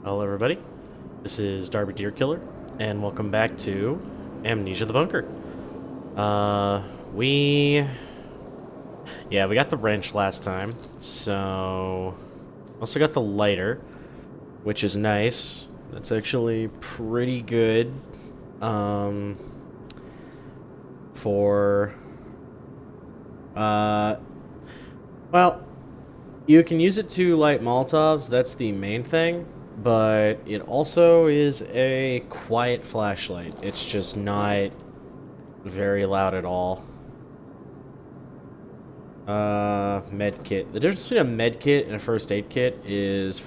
Hello everybody, this is Darby Deer Killer, and welcome back to Amnesia the Bunker. We got the wrench last time, so... Also got the lighter, which is nice. That's actually pretty good, for... Well, you can use it to light Molotovs, that's the main thing. But it also is a quiet flashlight. It's just not very loud at all. Med kit. The difference between a med kit and a first aid kit is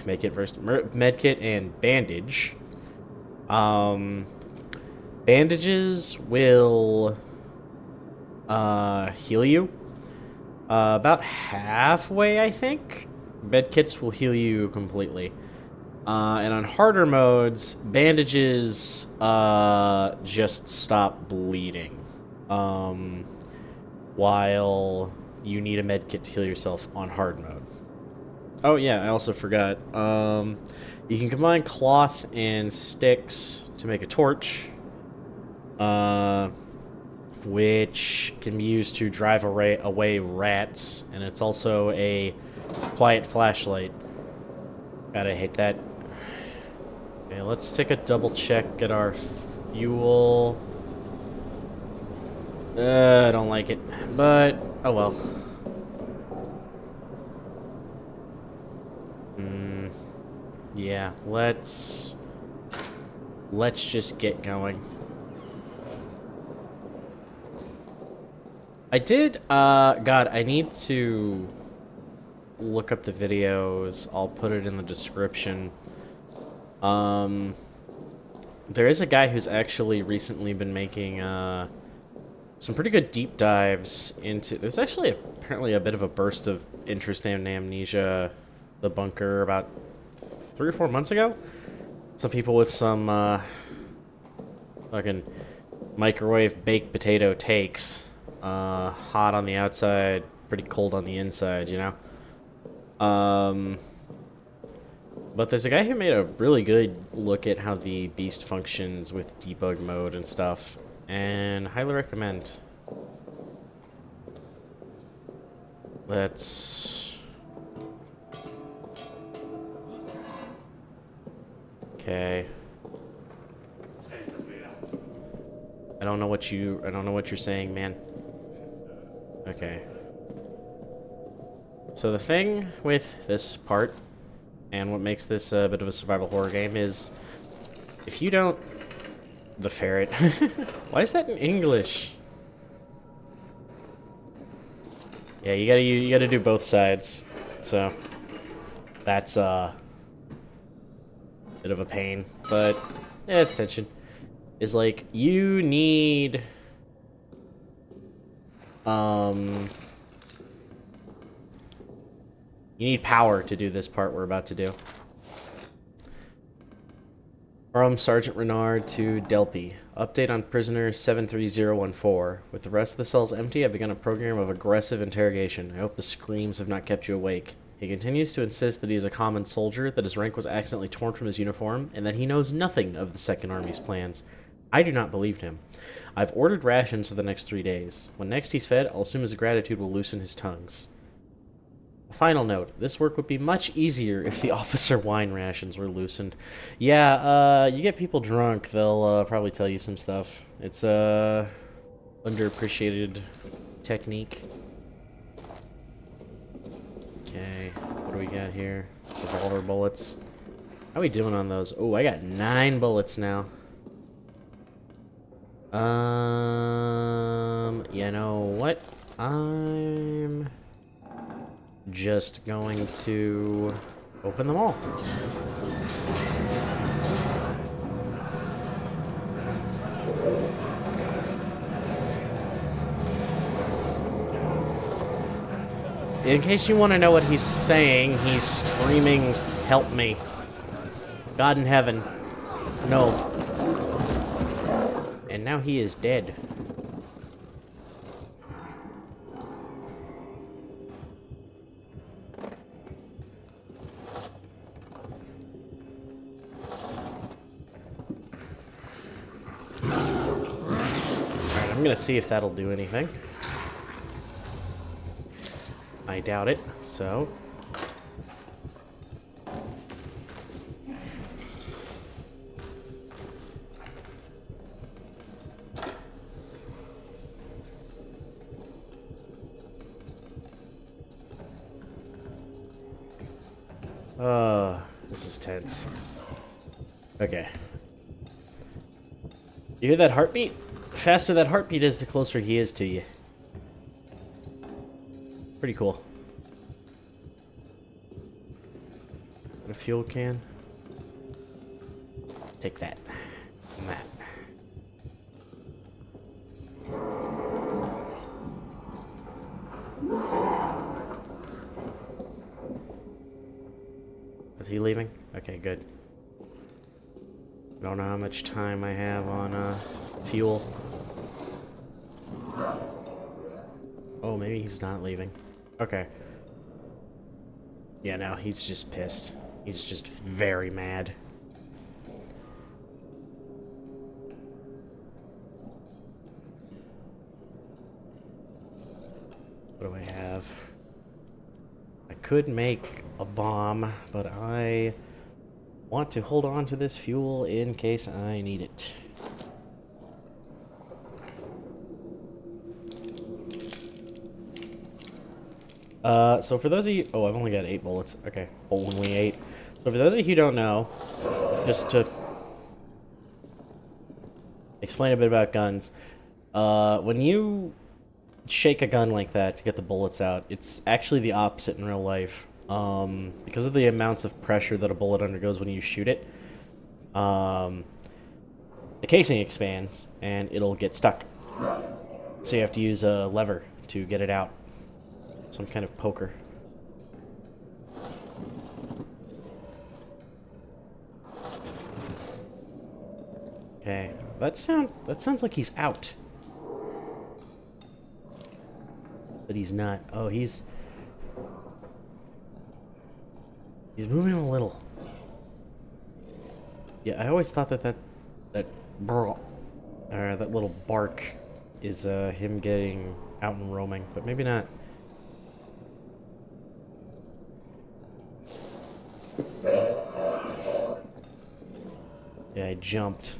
med kit and bandage. Bandages will heal you about halfway, I think. Med kits will heal you completely. And on harder modes, bandages just stop bleeding. While you need a med kit to heal yourself on hard mode. Oh yeah, I also forgot. You can combine cloth and sticks to make a torch. Which can be used to drive away rats. And it's also a quiet flashlight. Gotta hate that. Okay, let's take a double check at our fuel. I don't like it, but oh well. Yeah, let's just get going. I did, God, I need to look up the videos. I'll put it in the description. There is a guy who's actually recently been making some pretty good deep dives into... There's actually apparently a bit of a burst of interest in Amnesia the Bunker about 3 or 4 months ago. Some people with some fucking microwave baked potato takes. Hot on the outside, pretty cold on the inside, you know? But there's a guy who made a really good look at how the beast functions with debug mode and stuff, and highly recommend. Let's... Okay. I don't know what you're saying, man. Okay. So the thing with this part, and what makes this a bit of a survival horror game, is if you don't... The ferret. Why is that in English? Yeah, you gotta do both sides. So that's a bit of a pain, but yeah, it's tension. Is like you need power to do this part we're about to do. From Sergeant Renard to Delpy. Update on prisoner 73014. With the rest of the cells empty, I've begun a program of aggressive interrogation. I hope the screams have not kept you awake. He continues to insist that he is a common soldier, that his rank was accidentally torn from his uniform, and that he knows nothing of the Second Army's plans. I do not believe him. I've ordered rations for the next 3 days. When next he's fed, I'll assume his gratitude will loosen his tongues. A final note, this work would be much easier if the officer wine rations were loosened. Yeah, you get people drunk, they'll probably tell you some stuff. It's underappreciated technique. Okay, what do we got here? Revolver bullets. How are we doing on those? Oh, I got 9 bullets now. You know what? I'm just going to open them all. In case you want to know what he's saying, he's screaming, "Help me. God in heaven. No." And now he is dead. I'm gonna see if that'll do anything. I doubt it, so... This is tense. Okay. You hear that heartbeat? The faster that heartbeat is, the closer he is to you. Pretty cool. A fuel can. Take that. And that. Is he leaving? Okay, good. Don't know how much time I have on fuel. Oh, maybe he's not leaving. Okay. Yeah, no, he's just pissed. He's just very mad. What do I have? I could make a bomb, but I want to hold on to this fuel in case I need it. So for those of you... Oh, I've only got 8 bullets. Okay, only 8. So for those of you who don't know, just to explain a bit about guns, when you shake a gun like that to get the bullets out, it's actually the opposite in real life. Because of the amounts of pressure that a bullet undergoes when you shoot it, the casing expands and it'll get stuck. So you have to use a lever to get it out. Some kind of poker. Okay, that sounds like he's out. But he's not. Oh, he's moving a little. Yeah, I always thought that little bark is him getting out and roaming, but maybe not. Yeah, I jumped.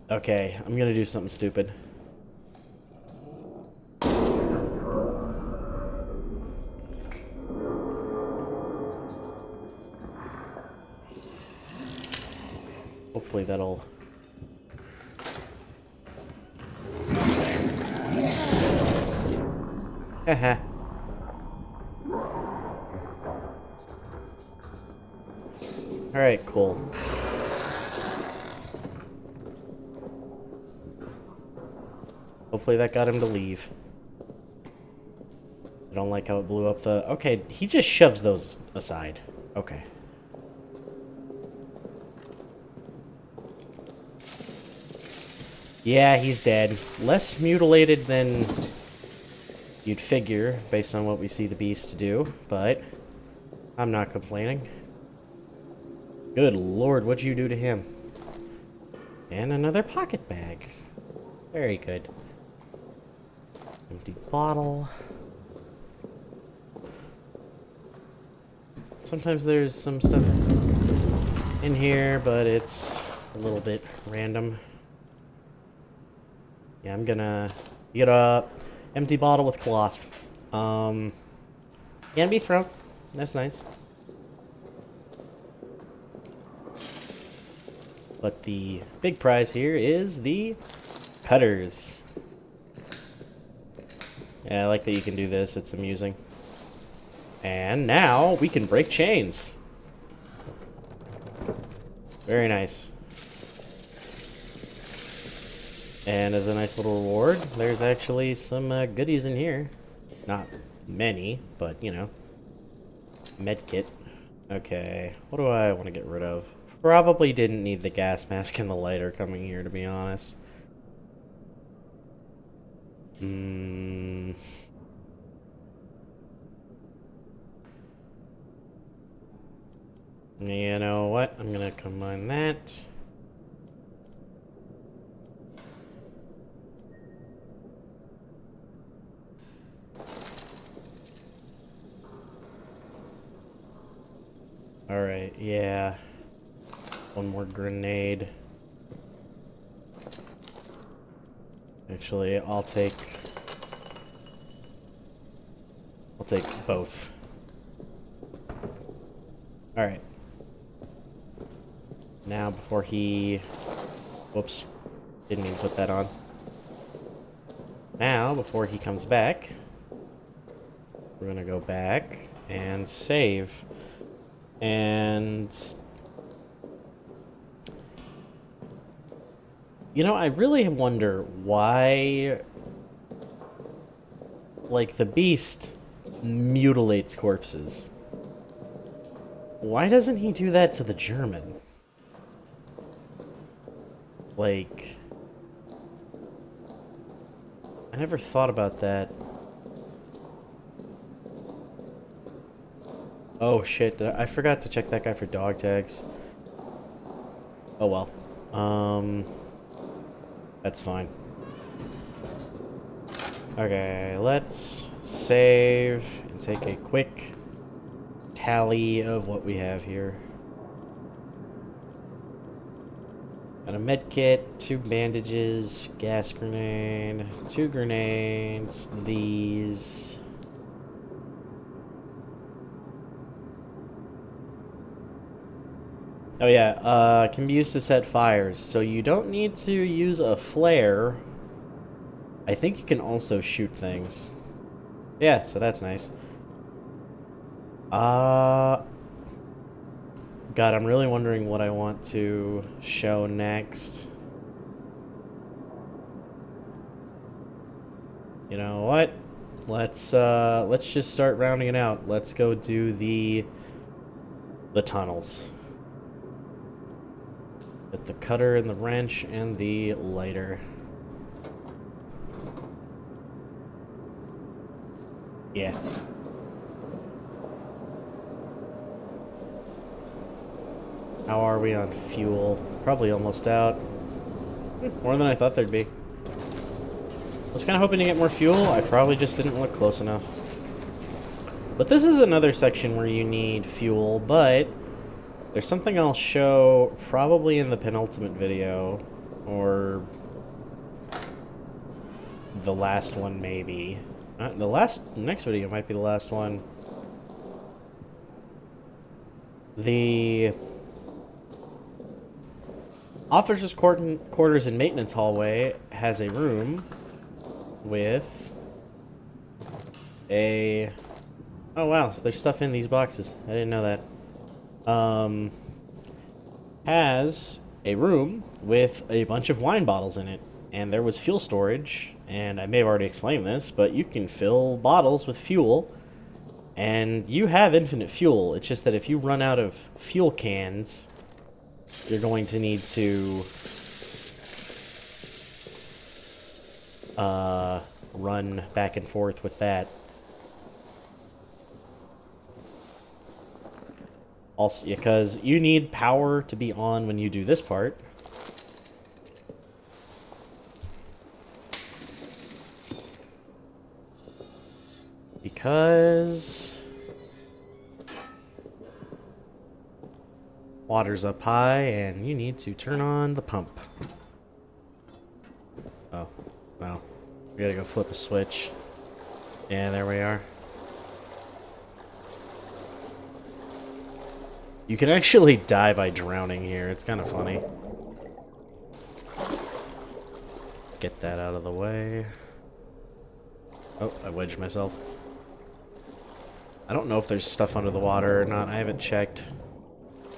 Okay, I'm gonna do something stupid. Hopefully that'll... Haha. Alright, cool. Hopefully that got him to leave. I don't like how it blew up the... Okay, he just shoves those aside. Okay. Yeah, he's dead. Less mutilated than you'd figure, based on what we see the beast do, but I'm not complaining. Good lord, what'd you do to him? And another pocket bag. Very good. Empty bottle. Sometimes there's some stuff in here, but it's a little bit random. Yeah, I'm gonna get a empty bottle with cloth. Can be thrown. That's nice. But the big prize here is the cutters. Yeah, I like that you can do this. It's amusing. And now we can break chains. Very nice. And as a nice little reward, there's actually some goodies in here. Not many, but, you know. Medkit. Okay, what do I want to get rid of? Probably didn't need the gas mask and the lighter coming here, to be honest. You know what? I'm gonna combine that. Alright, yeah. One more grenade. Actually, I'll take both. Alright. Now, before he... Whoops. Didn't even put that on. Now, before he comes back, we're gonna go back and save. And... You know, I really wonder why... Like, the beast mutilates corpses. Why doesn't he do that to the German? Like... I never thought about that. Oh shit, I forgot to check that guy for dog tags. Oh well. That's fine. Okay, let's save and take a quick tally of what we have here. Got a med kit, 2 bandages, gas grenade, 2 grenades, these. Oh yeah, can be used to set fires, so you don't need to use a flare. I think you can also shoot things. Yeah, so that's nice. God, I'm really wondering what I want to show next. You know what? Let's just start rounding it out. Let's go do the tunnels. Get the cutter and the wrench and the lighter. Yeah. How are we on fuel? Probably almost out. More than I thought there'd be. I was kind of hoping to get more fuel. I probably just didn't look close enough. But this is another section where you need fuel, but there's something I'll show probably in the penultimate video, or the last one maybe. Next video might be the last one. The officers' quarters and maintenance hallway has a room with a... Oh wow, so there's stuff in these boxes. I didn't know that. Has a room with a bunch of wine bottles in it. And there was fuel storage, and I may have already explained this, but you can fill bottles with fuel, and you have infinite fuel. It's just that if you run out of fuel cans, you're going to need to run back and forth with that. Also, because you need power to be on when you do this part. Because water's up high and you need to turn on the pump. Oh, well, we gotta go flip a switch. Yeah, there we are. You can actually die by drowning here. It's kind of funny. Get that out of the way. Oh, I wedged myself. I don't know if there's stuff under the water or not. I haven't checked.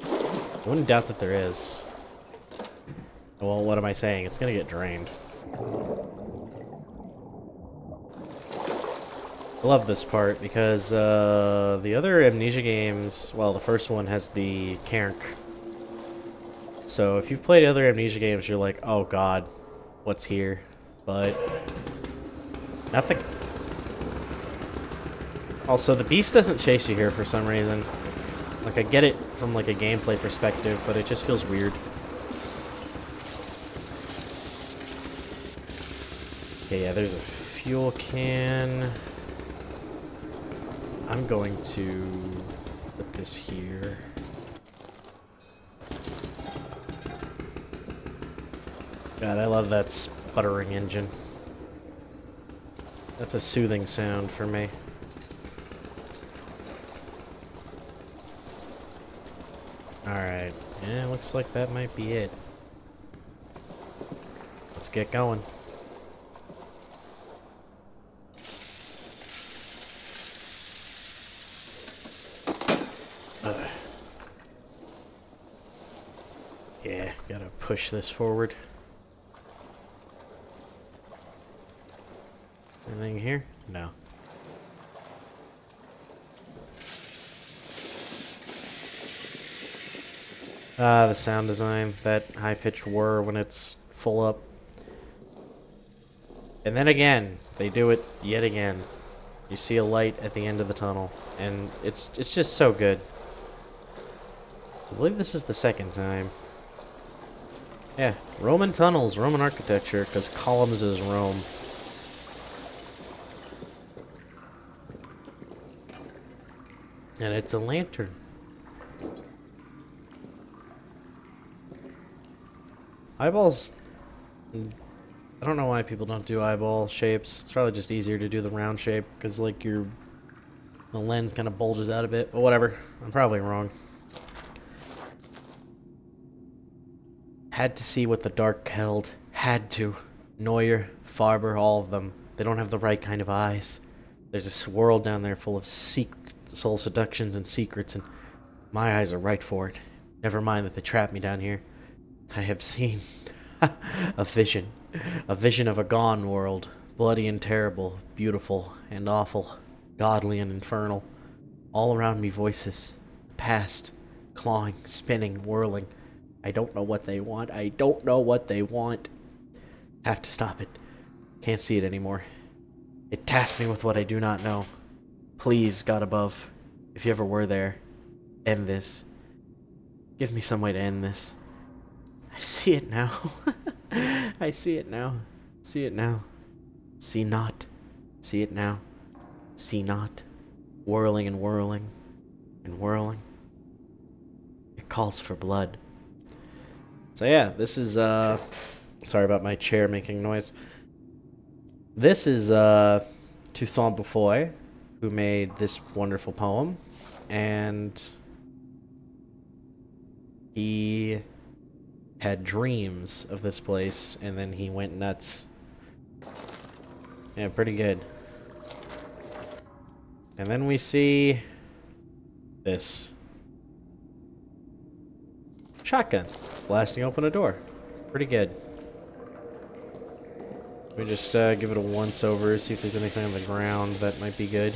I wouldn't doubt that there is. Well, what am I saying? It's gonna get drained. I love this part because the other Amnesia games, well, the first one has the cairn. So if you've played other Amnesia games, you're like, oh god, what's here? But nothing. Also, the beast doesn't chase you here for some reason. Like, I get it from like a gameplay perspective, but it just feels weird. Okay, yeah, there's a fuel can. I'm going to put this here. God, I love that sputtering engine. That's a soothing sound for me. Alright, yeah, looks like that might be it. Let's get going. Yeah, gotta push this forward. Anything here? No. Ah, the sound design, that high-pitched whir when it's full up. And then again, they do it yet again. You see a light at the end of the tunnel, and it's just so good. I believe this is the second time. Yeah, Roman tunnels, Roman architecture, because columns is Rome. And it's a lantern. Eyeballs... I don't know why people don't do eyeball shapes. It's probably just easier to do the round shape, because, like, the lens kind of bulges out a bit. But whatever. I'm probably wrong. Had to see what the dark held. Had to. Neuer, Farber, all of them. They don't have the right kind of eyes. There's this world down there full of soul seductions and secrets, and my eyes are right for it. Never mind that they trapped me down here. I have seen a vision. A vision of a gone world. Bloody and terrible, beautiful and awful, godly and infernal. All around me voices. Past. Clawing, spinning, whirling. I don't know what they want. I don't know what they want. Have to stop it. Can't see it anymore. It tasks me with what I do not know. Please, God above, if you ever were there, end this. Give me some way to end this. I see it now. I see it now. See it now. See not. See it now. See not. Whirling and whirling and whirling. It calls for blood. So yeah, this is, sorry about my chair making noise. This is, Toussaint Boufoy, who made this wonderful poem, and he had dreams of this place, and then he went nuts. Yeah, pretty good. And then we see this. Shotgun. Blasting open a door. Pretty good. Let me just give it a once over, see if there's anything on the ground that might be good.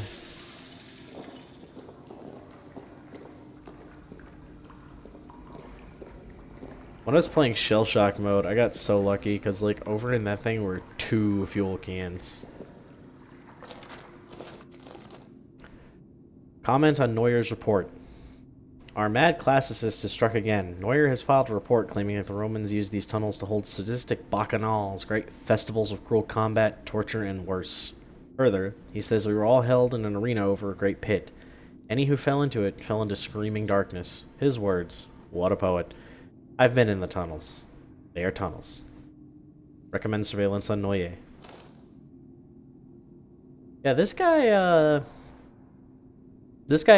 When I was playing Shell Shock mode, I got so lucky because, like, over in that thing were 2 fuel cans. Comment on Neuer's report. Our mad classicist is struck again. Neuer has filed a report claiming that the Romans used these tunnels to hold sadistic bacchanals, great festivals of cruel combat, torture, and worse. Further, he says we were all held in an arena over a great pit. Any who fell into it fell into screaming darkness. His words. What a poet. I've been in the tunnels. They are tunnels. Recommend surveillance on Neuer. Yeah, this guy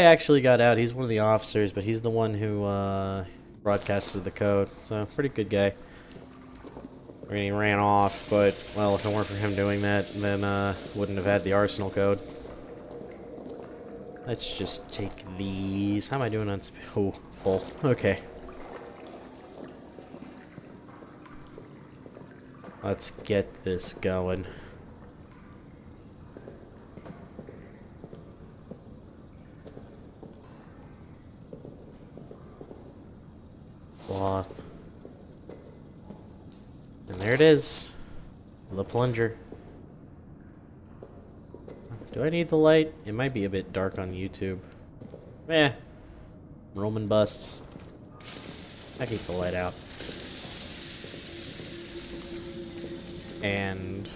actually got out. He's one of the officers, but he's the one who broadcasted the code. So, pretty good guy. I mean, he ran off, but, well, if it weren't for him doing that, then wouldn't have had the arsenal code. Let's just take these. How am I doing on oh, full. Okay. Let's get this going. Cloth. And there it is. The plunger. Do I need the light? It might be a bit dark on YouTube. Eh. Roman busts. I keep the light out. And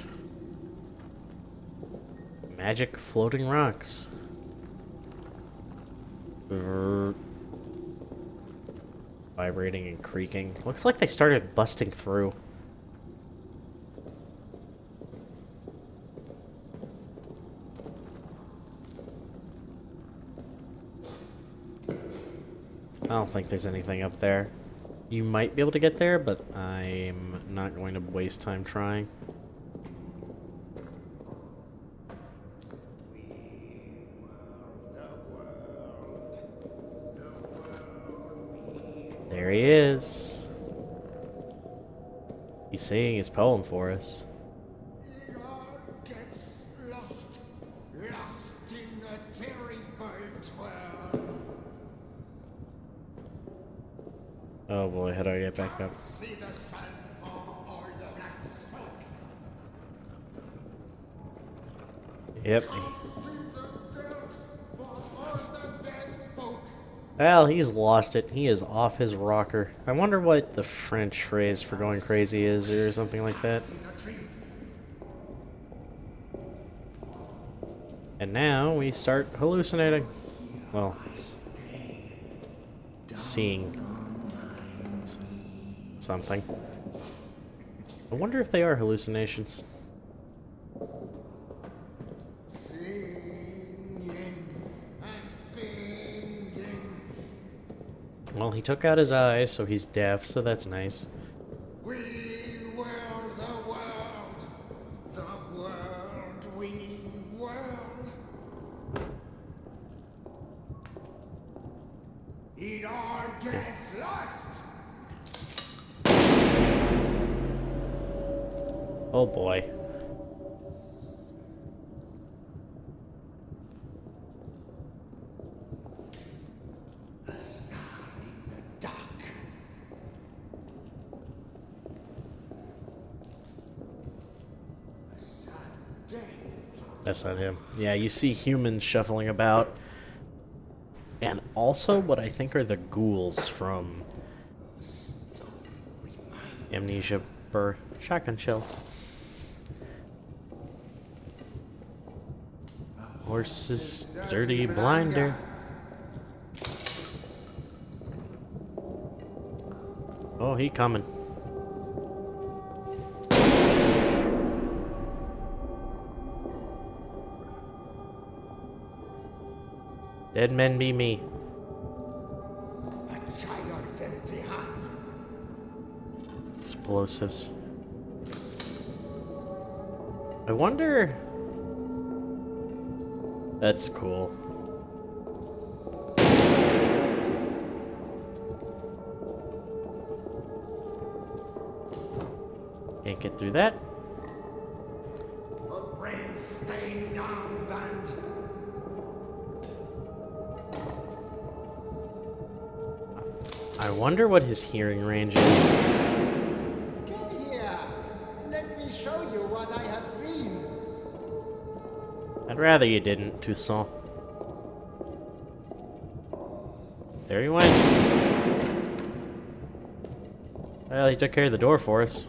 magic floating rocks. Vibrating and creaking. Looks like they started busting through. I don't think there's anything up there. You might be able to get there, but I'm not going to waste time trying. There he is. He's singing his poem for us. It all gets lost in a terrible twirl. Oh boy, how do I get back up? See the sun for all the black smoke. Yep. See the dirt for all the dead folk. Well, he's lost it. He is off his rocker. I wonder what the French phrase for going crazy is, or something like that. See the trees. And now we start hallucinating. Well, seeing something. I wonder if they are hallucinations. Well, he took out his eyes, so he's deaf, so that's nice. We will the world we will. It all gets lost. Oh boy. The sky in the dark. A sad day. That's not him. Yeah, you see humans shuffling about. And also what I think are the ghouls from Amnesia or shotgun shells. Horse's dirty blinder. Oh, he coming. Dead men be me. A child's empty hand. Explosives. I wonder... That's cool. Can't get through that. A friend staying down band. I wonder what his hearing range is. Come here. Let me show you what I have seen. I'd rather you didn't, Toussaint. There he went. Well, he took care of the door for us.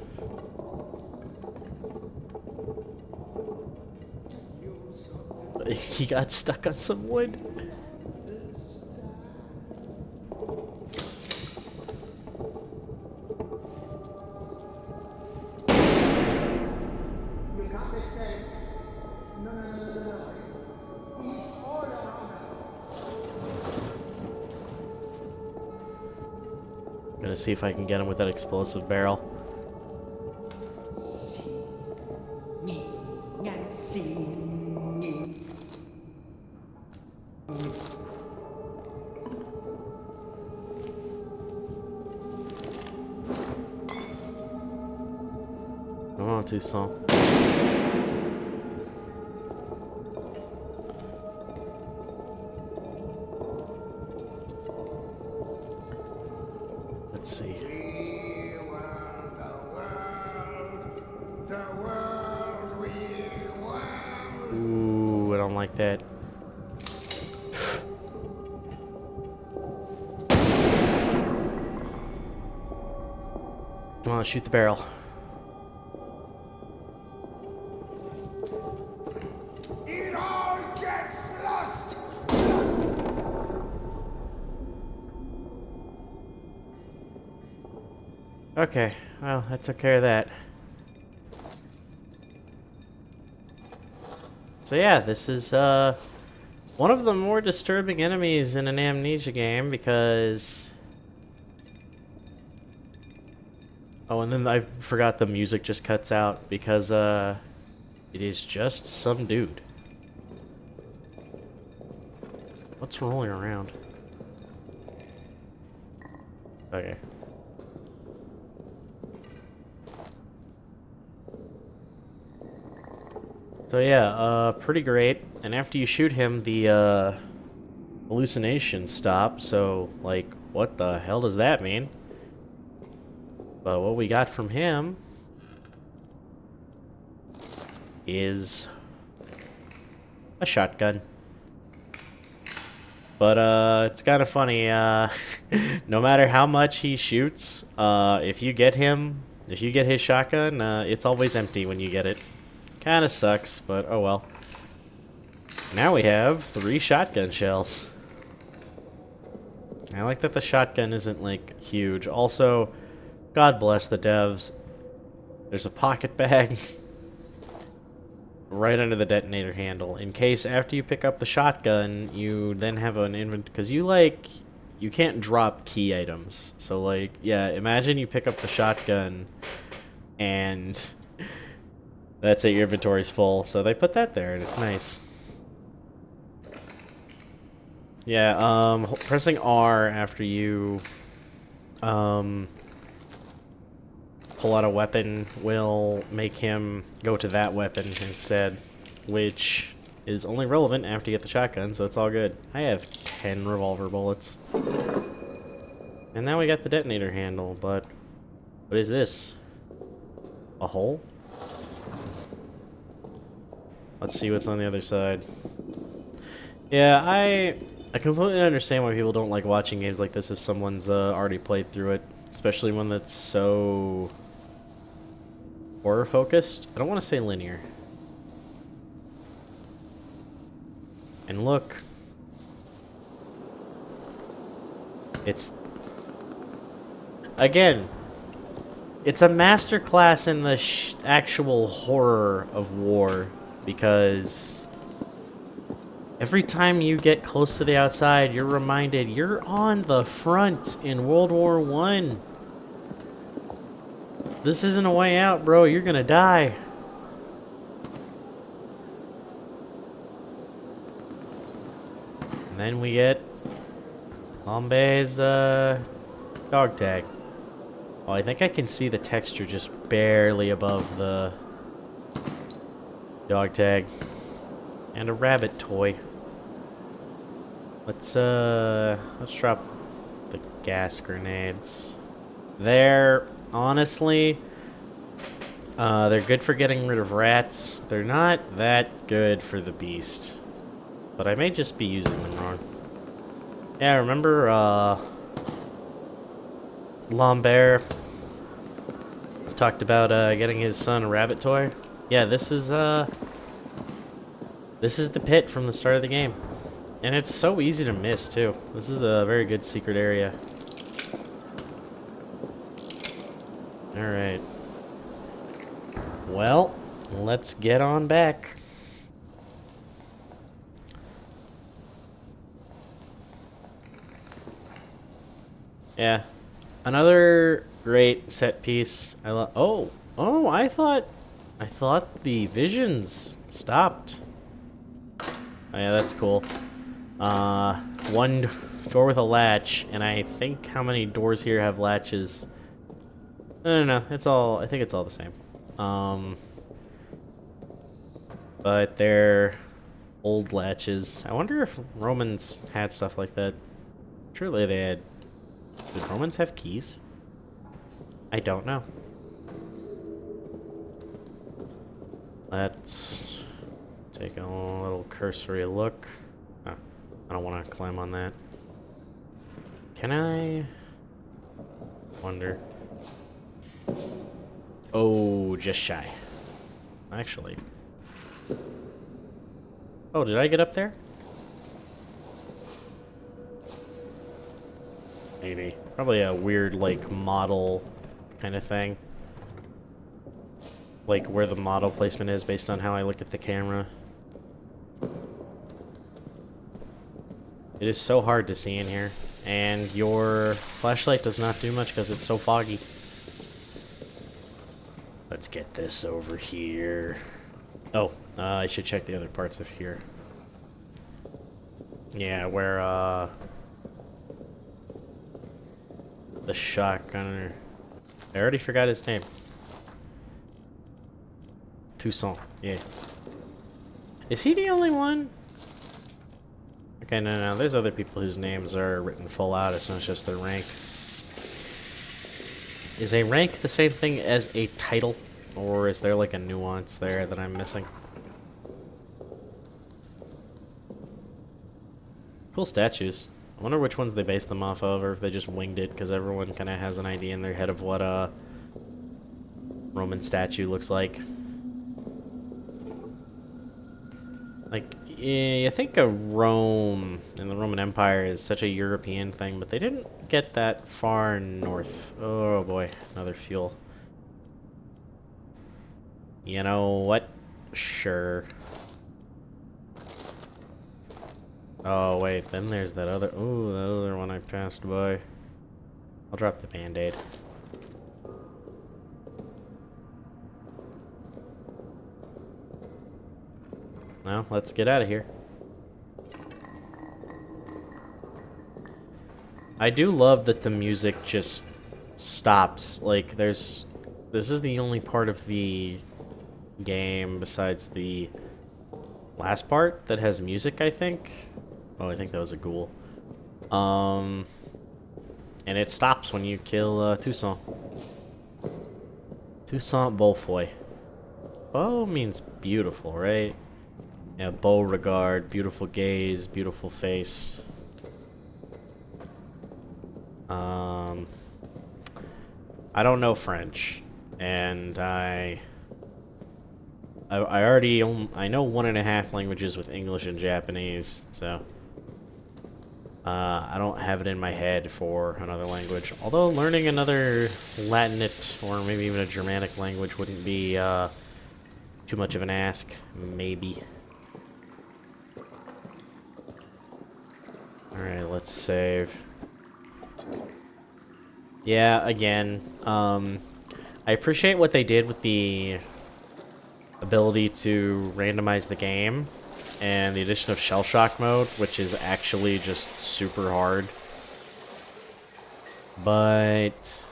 Use of the He got stuck on some wood. You can't mistake. No. It's all around us. Gonna see if I can get him with that explosive barrel. Come on, Toussaint. Let's see. We were the world we were. Ooh, I don't like that. shoot the barrel. It all gets lost. Okay, well, that took care of that. So yeah, this is one of the more disturbing enemies in an Amnesia game because... Oh, and then I forgot the music just cuts out because it is just some dude. What's rolling around? Okay. So yeah, pretty great. And after you shoot him, the hallucinations stop. So, like, what the hell does that mean? But what we got from him is a shotgun. But it's kind of funny. No matter how much he shoots, if you get his shotgun, it's always empty when you get it. Kind of sucks, but oh well. Now we have 3 shotgun shells. I like that the shotgun isn't, like, huge. Also, God bless the devs. There's a pocket bag right under the detonator handle. In case after you pick up the shotgun, you then have an inventory. Because you can't drop key items. So, like, yeah, imagine you pick up the shotgun and... That's it, your inventory's full. So they put that there, and it's nice. Yeah, pressing R after you pull out a weapon will make him go to that weapon instead, which is only relevant after you get the shotgun, so it's all good. I have 10 revolver bullets. And now we got the detonator handle, but what is this? A hole? Let's see what's on the other side. Yeah, I completely understand why people don't like watching games like this if someone's already played through it. Especially one that's so horror focused. I don't want to say linear. And look. It's... Again, it's a masterclass in the actual horror of war. Because every time you get close to the outside, you're reminded you're on the front in World War I. This isn't a way out, bro. You're gonna die. And then we get Lambe's dog tag. Oh, I think I can see the texture just barely above the dog tag. And a rabbit toy. Let's drop the gas grenades. They're honestly they're good for getting rid of rats. They're not that good for the beast. But I may just be using them wrong. Yeah, remember Lambert talked about getting his son a rabbit toy? Yeah, this is the pit from the start of the game. And it's so easy to miss, too. This is a very good secret area. Alright. Well, let's get on back. Yeah. Another great set piece. I love... Oh, I thought the visions stopped. Oh, yeah, that's cool. One door with a latch, and I think how many doors here have latches? No. It's all... I think it's all the same. But they're old latches. I wonder if Romans had stuff like that. Surely they had... Did Romans have keys? I don't know. Let's take a little cursory look. Oh, I don't want to climb on that. Can I? Wonder. Oh, just shy. Actually. Oh, did I get up there? Maybe. Probably a weird, like, model kind of thing. Like, where the model placement is based on how I look at the camera. It is so hard to see in here. And your flashlight does not do much because it's so foggy. Let's get this over here. Oh, I should check the other parts of here. Yeah, where, the shotgunner... I already forgot his name. Toussaint, yeah. Is he the only one? Okay, no, there's other people whose names are written full out, it's not just their rank. Is a rank the same thing as a title? Or is there like a nuance there that I'm missing? Cool statues. I wonder which ones they based them off of, or if they just winged it, because everyone kind of has an idea in their head of what a Roman statue looks like. Like, yeah, I think a Rome and the Roman Empire is such a European thing, but they didn't get that far north. Oh boy, another fuel. You know what? Sure. Oh wait, then there's that other... Ooh, that other one I passed by. I'll drop the band-aid. Well, let's get out of here. I do love that the music just stops. Like, there's... This is the only part of the game besides the last part that has music, I think. Oh, I think that was a ghoul. And it stops when you kill Toussaint. Toussaint Beaufoy. Beau means beautiful, right? Yeah, beau regard, beautiful gaze, beautiful face. I don't know French, and I already I know 1.5 languages with English and Japanese, so I don't have it in my head for another language. Although learning another Latinate or maybe even a Germanic language wouldn't be too much of an ask, maybe. Alright, let's save. Yeah, again, I appreciate what they did with the ability to randomize the game and the addition of shell shock mode, which is actually just super hard. But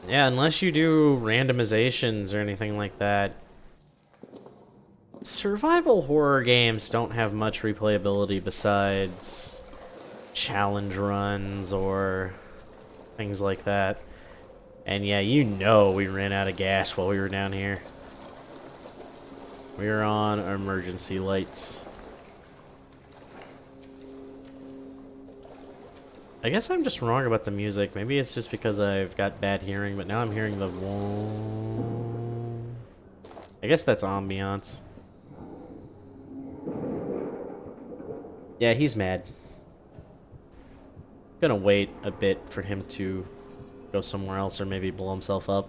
yeah, unless you do randomizations or anything like that, survival horror games don't have much replayability besides challenge runs or things like that. And yeah, you know we ran out of gas while we were down here. We were on emergency lights. I guess I'm just wrong about the music. Maybe it's just because I've got bad hearing, but now I'm hearing the whoa. I guess that's ambiance. Yeah, he's mad. Gonna wait a bit for him to go somewhere else or maybe blow himself up.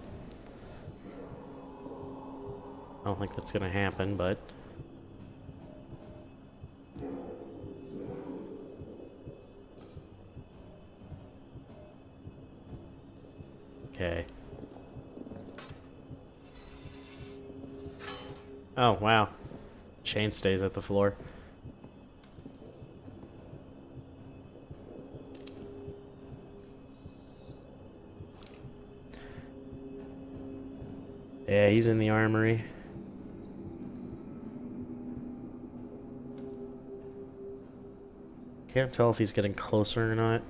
I don't think that's gonna happen, but... Okay. Oh, wow. Chain stays at the floor. Yeah, he's in the armory. Can't tell if he's getting closer or not.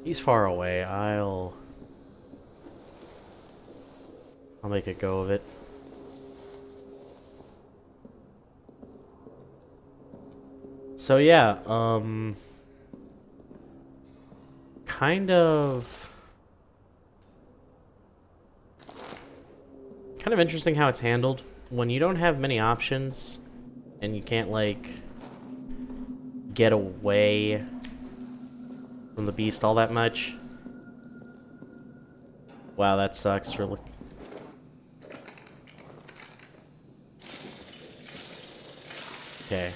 He's far away. I'll make a go of it. So yeah, kind of Kind of interesting how it's handled. When you don't have many options and you can't, like, get away from the beast all that much. Wow, that sucks. Really. Okay.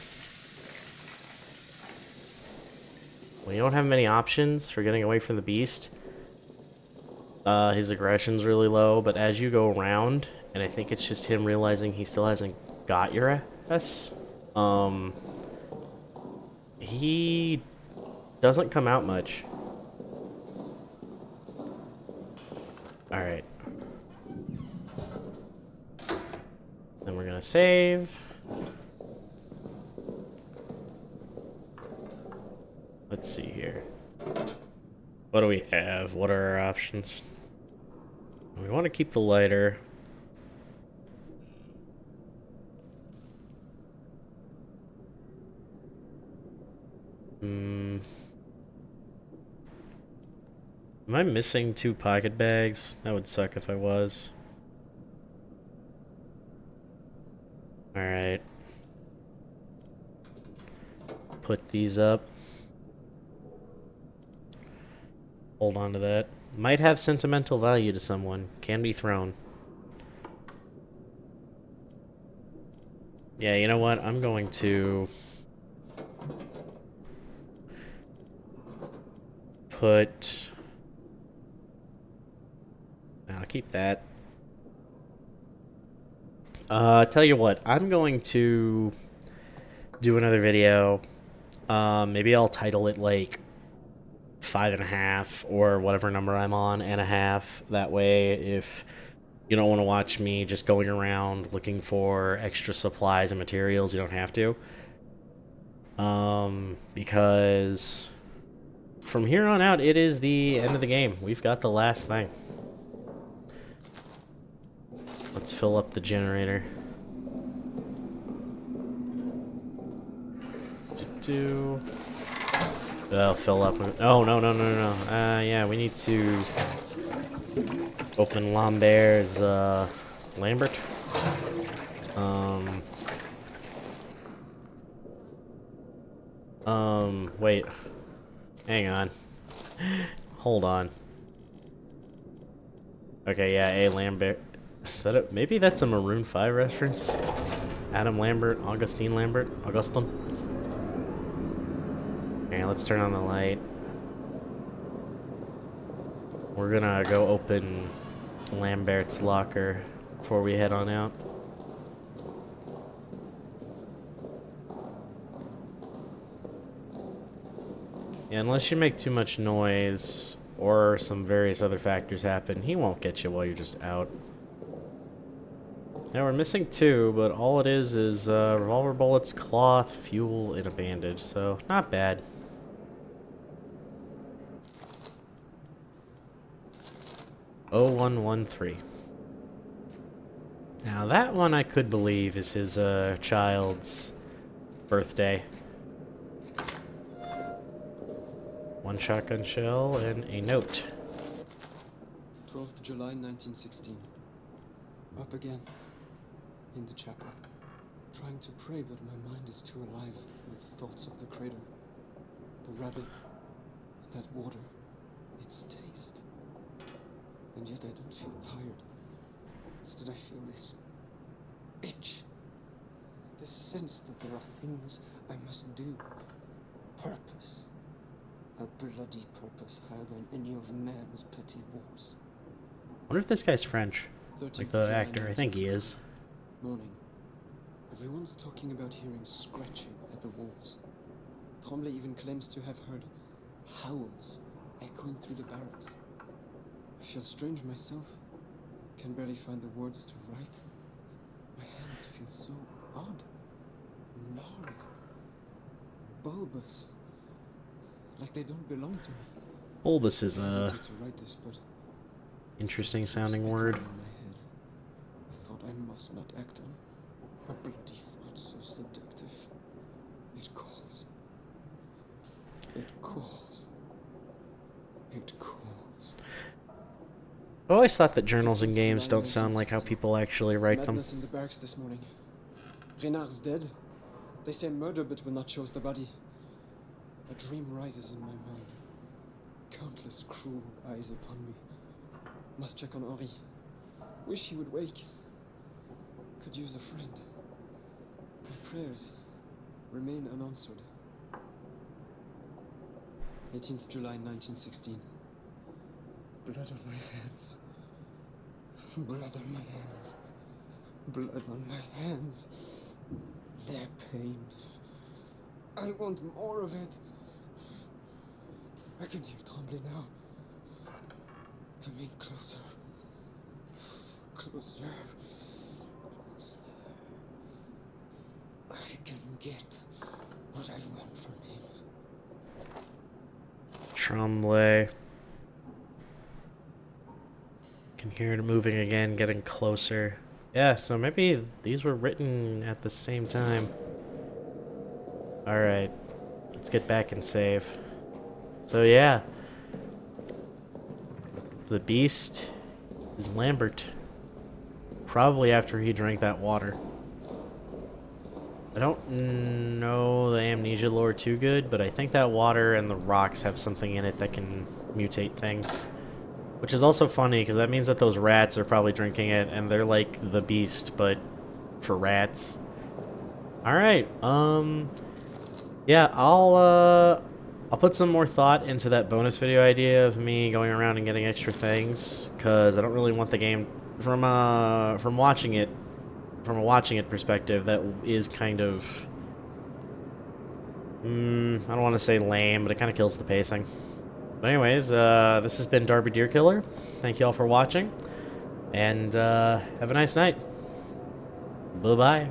When you don't have many options for getting away from the beast, his aggression's really low, but as you go around, and I think it's just him realizing he still hasn't got your ass, he doesn't come out much. Alright. Then we're gonna save. Let's see here. What do we have? What are our options? We want to keep the lighter. Am I missing 2 pocket bags? That would suck if I was. Alright. Put these up. Hold on to that. Might have sentimental value to someone. Can be thrown. Yeah, you know what? I'm going to put... I'll keep that. Tell you what, I'm going to do another video. Maybe I'll title it like 5.5 or whatever number I'm on and a half. That way, if you don't want to watch me just going around looking for extra supplies and materials, you don't have to. Because from here on out, it is the end of the game. We've got the last thing. Let's fill up the generator. I'll fill up. Oh, no. Yeah, we need to open Lambert's, Lambert? Wait. Hang on. Hold on. Okay, yeah, A. Lambert. Is that a, maybe that's a Maroon 5 reference? Adam Lambert, Augustine Lambert, Augustin. Okay, let's turn on the light. We're gonna go open Lambert's locker before we head on out. Yeah, unless you make too much noise or some various other factors happen, he won't get you while you're just out. Now we're missing 2, but all it is revolver bullets, cloth, fuel, and a bandage, so not bad. (0113). Now that one I could believe is his child's birthday. 1 shotgun shell and a note. 12th July 1916. Up again. In the chapel. Trying to pray, but my mind is too alive with thoughts of the crater. The rabbit. And that water. Its taste. And yet I don't feel tired. Instead I feel this itch. This sense that there are things I must do. Purpose. A bloody purpose higher than any of man's petty wars. I wonder if this guy's French. Like the actor, I think he is. Morning. Everyone's talking about hearing scratching at the walls. Tremblay even claims to have heard howls echoing through the barracks. I feel strange myself. Can barely find the words to write. My hands feel so odd. Gnarled. Bulbous. Like they don't belong to me. Bulbous is I a hesitate to write this, but interesting sounding word. in my head. A thought I must not act on. A bloody thought so seductive. It calls. It calls. It calls. I always thought that journals in 15th games July don't sound like how 1960. people actually write them. Madness in the barracks this morning. Renard's dead. They say murder, but will not show us the body. A dream rises in my mind. Countless cruel eyes upon me. Must check on Henri. Wish he would wake. Could use a friend. My prayers remain unanswered. 18th July 1916. Blood on my hands. Blood on my hands. Blood on my hands. Their pain. I want more of it. I can hear Tremblay now. Coming closer. Closer. Closer. I can get what I want from him. Tremblay. Can hear it moving again, getting closer. Yeah, so maybe these were written at the same time. Alright, let's get back and save. So yeah, the beast is Lambert. Probably after he drank that water. I don't know the Amnesia lore too good, but I think that water and the rocks have something in it that can mutate things. Which is also funny, because that means that those rats are probably drinking it, and they're like the beast, but for rats. Alright, yeah, I'll put some more thought into that bonus video idea of me going around and getting extra things, because I don't really want the game, from watching it perspective, that is kind of, I don't want to say lame, but it kind of kills the pacing. But anyways, this has been Darby Deerkiller. Thank you all for watching, and have a nice night. Bye-bye.